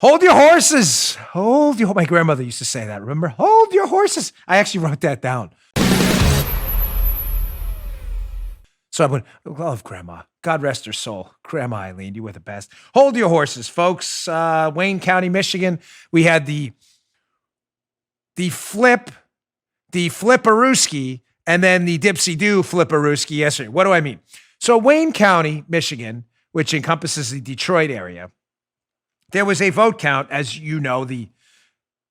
Hold your horses. My grandmother used to say that, remember? Hold your horses. I actually wrote that down. So I love Grandma. God rest her soul. Grandma Eileen, you were the best. Hold your horses, folks. Wayne County, Michigan. We had the flipperooski, and then the dipsy-do flipperooski yesterday. What do I mean? So Wayne County, Michigan, which encompasses the Detroit area, there was a vote count. As you know, the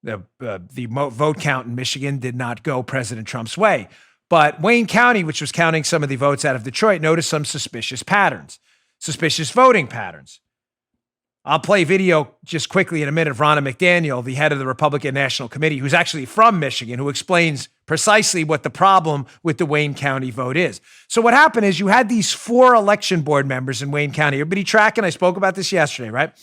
vote count in Michigan did not go President Trump's way. But Wayne County, which was counting some of the votes out of Detroit, noticed some suspicious voting patterns. I'll play video just quickly in a minute of Ronna McDaniel, the head of the Republican National Committee, who's actually from Michigan, who explains precisely what the problem with the Wayne County vote is. So what happened is you had these 4 election board members in Wayne County. Everybody tracking? I spoke about this yesterday, right?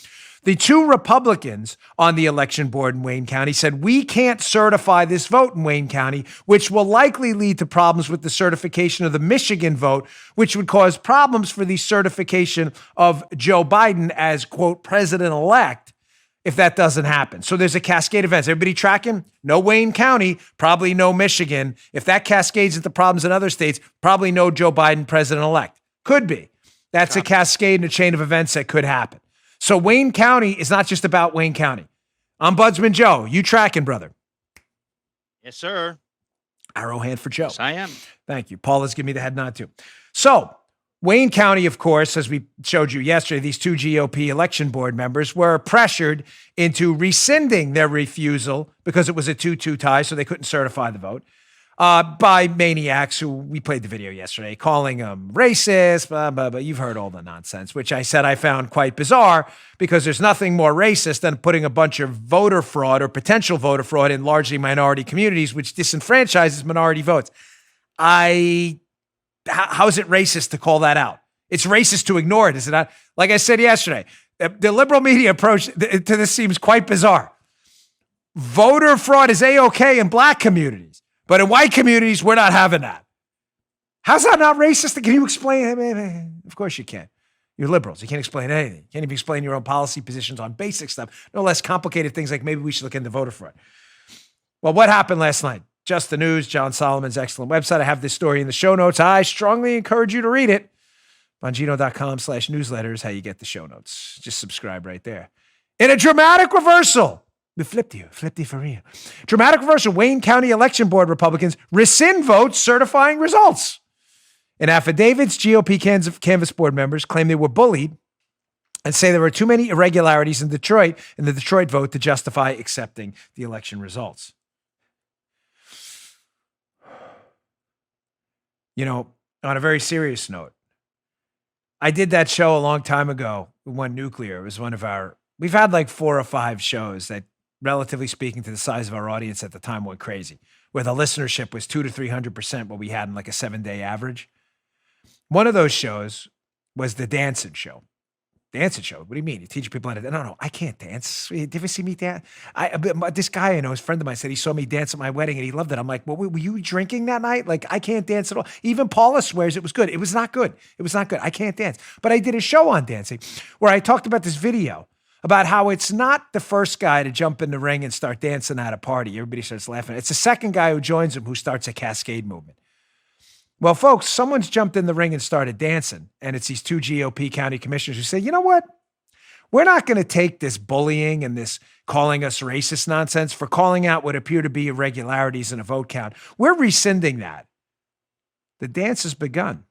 The 2 Republicans on the election board in Wayne County said, we can't certify this vote in Wayne County, which will likely lead to problems with the certification of the Michigan vote, which would cause problems for the certification of Joe Biden as, quote, president-elect if that doesn't happen. So there's a cascade of events. Everybody tracking? No Wayne County, probably no Michigan. If that cascades into problems in other states, probably no Joe Biden president-elect. Could be. That's a cascade and a chain of events that could happen. So Wayne County is not just about Wayne County. I'm Budsman Joe. You tracking, brother? Yes, sir. Arrow hand for Joe. Yes, I am. Thank you. Paul has given me the head nod too. So Wayne County, of course, as we showed you yesterday, these 2 GOP election board members were pressured into rescinding their refusal because it was a 2-2 tie, so they couldn't certify the vote. By maniacs who we played the video yesterday, calling them racist, blah, blah, blah. You've heard all the nonsense, which I said I found quite bizarre because there's nothing more racist than putting a bunch of voter fraud or potential voter fraud in largely minority communities, which disenfranchises minority votes. How is it racist to call that out? It's racist to ignore it, is it not? Like I said yesterday, the liberal media approach to this seems quite bizarre. Voter fraud is A-OK in black communities. But in white communities, we're not having that. How's that not racist? Can you explain? Of course you can. You're liberals. You can't explain anything. You can't even explain your own policy positions on basic stuff, no less complicated things like maybe we should look into voter fraud. Well, what happened last night? Just the News, John Solomon's excellent website. I have this story in the show notes. I strongly encourage you to read it. Bongino.com/newsletter is how you get the show notes. Just subscribe right there. In a dramatic reversal, we flipped you for real. Dramatic reversal. Wayne County Election Board Republicans rescind votes certifying results. In affidavits, GOP canvass board members claim they were bullied and say there were too many irregularities in the Detroit vote to justify accepting the election results. You know, on a very serious note, I did that show a long time ago, One Nuclear. It was we've had like 4 or 5 shows that, relatively speaking to the size of our audience at the time, went crazy, where the listenership was 200 to 300% what we had in like a 7-day average. One of those shows was the dancing show. Dancing show? What do you mean? You teach people how to dance? No, I can't dance. Did you ever see me dance? This guy I know, his friend of mine, said he saw me dance at my wedding and he loved it. I'm like, well, were you drinking that night? Like, I can't dance at all. Even Paula swears it was good. It was not good. I can't dance. But I did a show on dancing where I talked about this video about how it's not the first guy to jump in the ring and start dancing at a party. Everybody starts laughing. It's the second guy who joins him who starts a cascade movement. Well, folks, someone's jumped in the ring and started dancing, and it's these 2 GOP county commissioners who say, you know what? We're not going to take this bullying and this calling us racist nonsense for calling out what appear to be irregularities in a vote count. We're rescinding that. The dance has begun.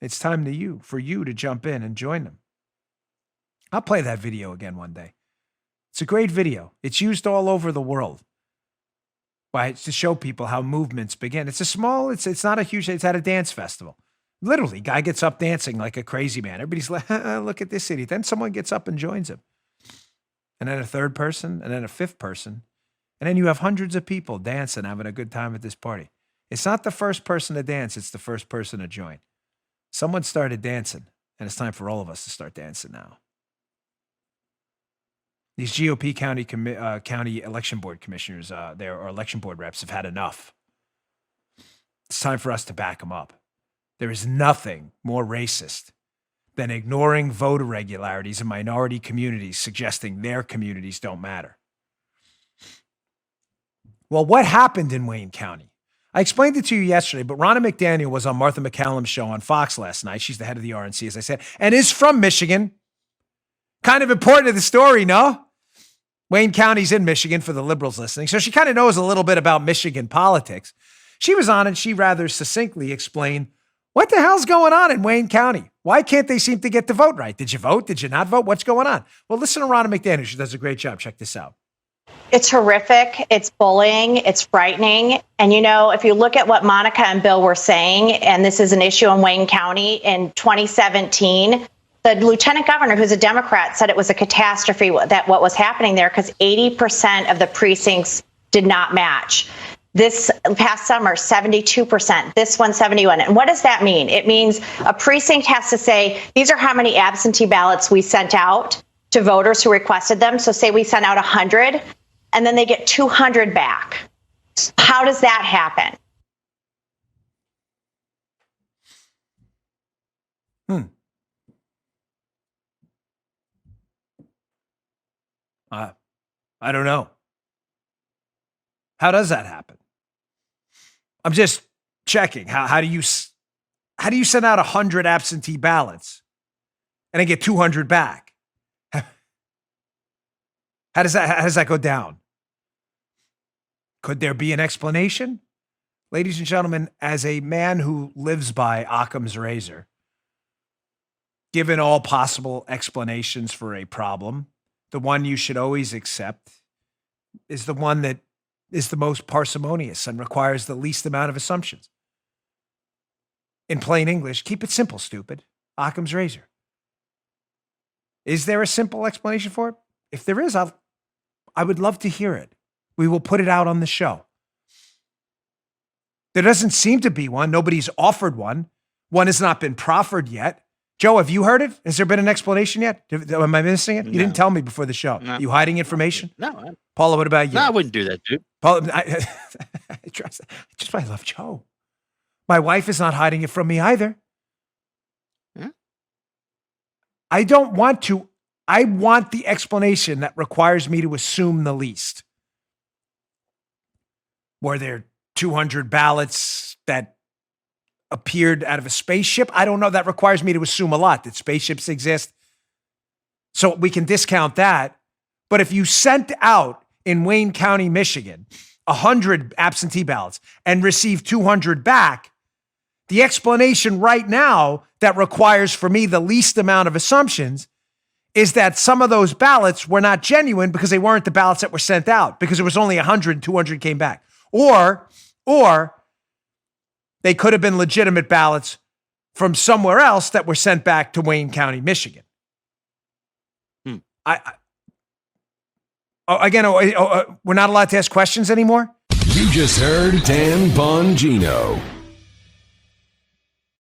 It's time for you to jump in and join them. I'll play that video again one day. It's a great video. It's used all over the world. Why? It's to show people how movements begin. It's not a huge, it's at a dance festival. Literally, guy gets up dancing like a crazy man. Everybody's like, look at this idiot. Then someone gets up and joins him. And then a third person, and then a fifth person. And then you have hundreds of people dancing, having a good time at this party. It's not the first person to dance. It's the first person to join. Someone started dancing, and it's time for all of us to start dancing now. These GOP county election board commissioners, or election board reps, have had enough. It's time for us to back them up. There is nothing more racist than ignoring voter irregularities in minority communities, suggesting their communities don't matter. Well, what happened in Wayne County? I explained it to you yesterday, but Ronna McDaniel was on Martha McCallum's show on Fox last night. She's the head of the RNC, as I said, and is from Michigan. Kind of important to the story, no? Wayne County's in Michigan for the liberals listening, so she kind of knows a little bit about Michigan politics. She was on and she rather succinctly explained, what the hell's going on in Wayne County? Why can't they seem to get the vote right? Did you vote? Did you not vote? What's going on? Well, listen to Ronna McDaniel. She does a great job. Check this out. It's horrific. It's bullying. It's frightening. And, if you look at what Monica and Bill were saying, and this is an issue in Wayne County in 2017, the lieutenant governor, who's a Democrat, said it was a catastrophe that what was happening there because 80% of the precincts did not match. This past summer, 72%, this one, 71. And what does that mean? It means a precinct has to say, these are how many absentee ballots we sent out to voters who requested them. So say we sent out 100 and then they get 200 back. How does that happen? I don't know. How does that happen? I'm just checking. How do you send out 100 absentee ballots and then get 200 back? How does that go down? Could there be an explanation? Ladies and gentlemen, as a man who lives by Occam's razor, given all possible explanations for a problem, the one you should always accept is the one that is the most parsimonious and requires the least amount of assumptions. In plain English, keep it simple, stupid. Occam's razor. Is there a simple explanation for it? If there is, I would love to hear it. We will put it out on the show. There doesn't seem to be one. Nobody's offered one. One has not been proffered yet. Joe, have you heard it? Has there been an explanation yet? Am I missing it? You didn't tell me before the show. No. You hiding information? No. Paula, what about you? No, I wouldn't do that, dude. Paula, I just I love Joe. My wife is not hiding it from me either. Yeah. I don't want to. I want the explanation that requires me to assume the least. Were there 200 ballots that appeared out of a spaceship? I don't know. That requires me to assume a lot, that spaceships exist. So we can discount that. But if you sent out in Wayne County, Michigan, 100 absentee ballots and received 200 back, the explanation right now that requires for me the least amount of assumptions is that some of those ballots were not genuine because they weren't the ballots that were sent out, because it was only 100 and 200 came back. Or they could have been legitimate ballots from somewhere else that were sent back to Wayne County, Michigan. We're not allowed to ask questions anymore? You just heard Dan Bongino.